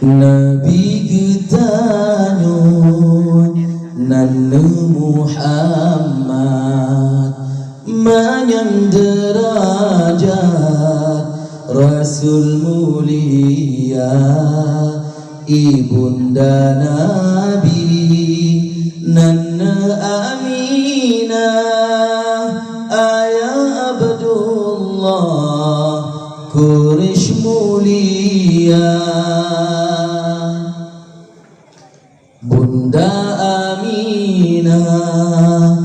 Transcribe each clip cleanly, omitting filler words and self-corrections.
Nabi Getanyun Nana Muhammad Manyang derajat Rasul mulia Ibunda Nabi Nana Aminah Ayah Abdullah Quraish mulia Bunda Aminah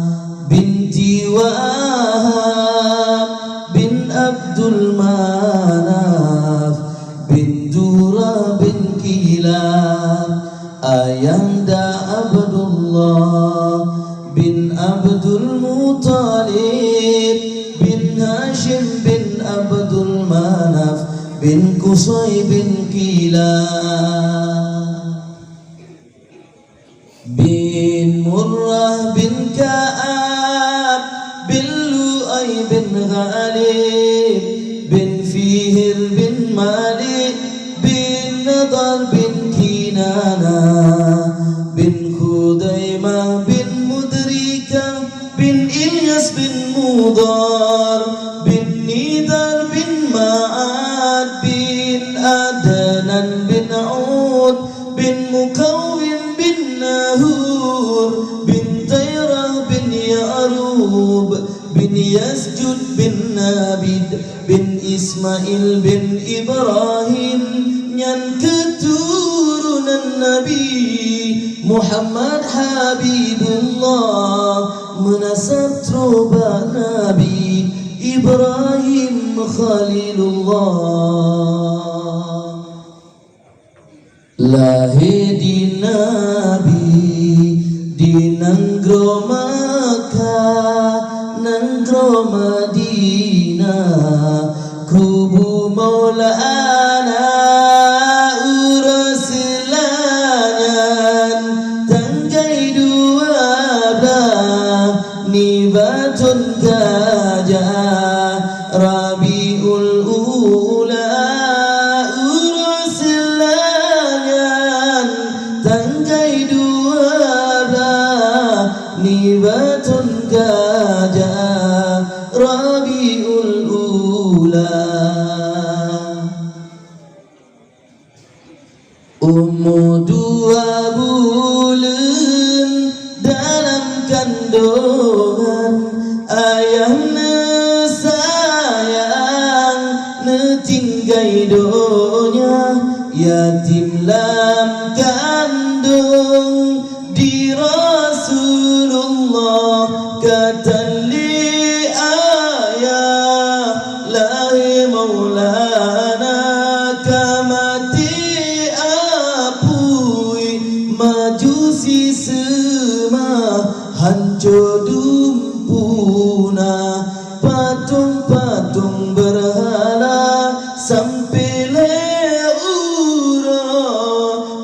binti Wahab bin Abdul Manaf bin Dura bin Kilab Ayanda Abdullah bin Abdul Muttalib bin Hashim bin Abdul Manaf bin Qusay bin Kilab bin Murrah bin Ka'ab bin Lu'ay bin Ghalib bin Fihr bin Malik bin Nadar bin Kinana bin Khudaimah bin Mudrika bin Ilyas bin Mudar bin Nidar bin Ma'ad bin Adnan bin Ud bin Mukawwin bin Nahur bin Tayrah bin Ya'rub bin Yasjud bin Nabid bin Ismail bin Ibrahim Nyan keturunan Nabi Muhammad Habibullah Menasab troba Nabi Ibrahim Khalilullah Lahir di Nabi di Nanggro Makkah Nanggro Madinah Kubu Maulana Uruslanyan Tanggai dua belah Nibatun gajah Rabiul Ula Uruslanyan Tanggai dua belah Nibatun gajah Rabiul Ula Umur 2 bulan dalam kandungan ayahna sayang netinggai donya yatim lam kandung di Rasulullah kata li ayah lahi maulana kamati apui majusi semua hancur dumpuna patung-patung berhala sampai leura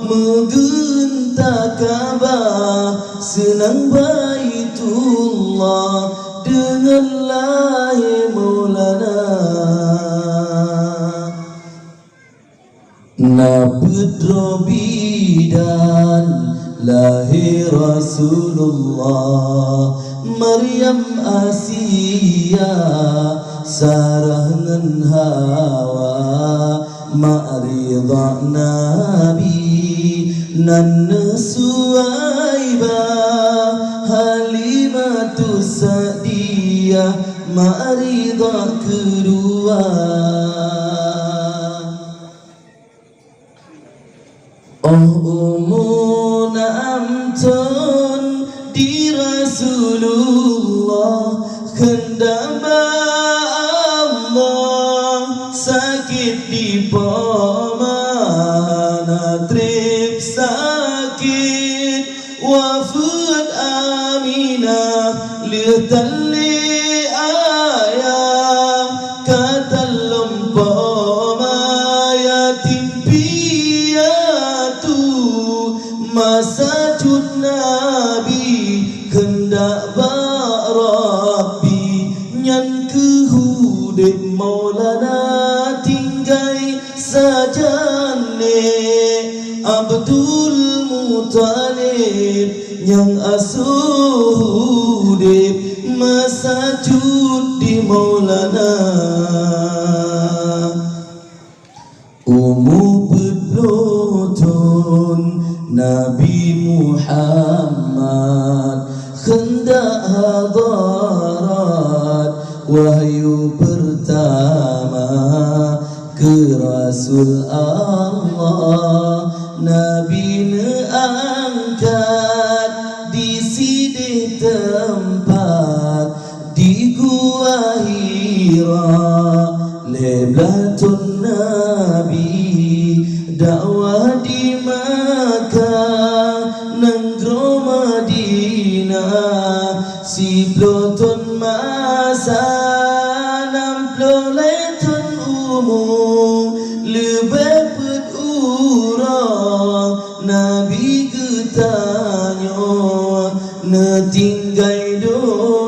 menggentak Ka'bah senang Baitullah dengan lahir maulana Nabudro bidan lahir Rasulullah Maryam Asia Sarah ngan Hawa Ma'ridha Nabi Nanna Suwaibah Halimatus Sa'diyah Ma'ridha kedua Umuna amton di Rasulullah kendama Allah sakit di pamana trip sakit wafat Aminah lihatli ayah kata lempama yatim masajud Nabi kendak Rabbi nyan kehudip maulana tinggai sajane Abdul Muttalib yang asuh hudib masa judi Maulana Ummu penonton Nabi Muhammad hendak hadarat wahyu pertama ke Rasul Allah Nabi angkat di sidih tempat di Gua Hira Leblatun Nabi dakwah di Makkah Nenggro Madinah si ploton masa namplo letun umum lebih pedurang Nabi ketanyo netinggai do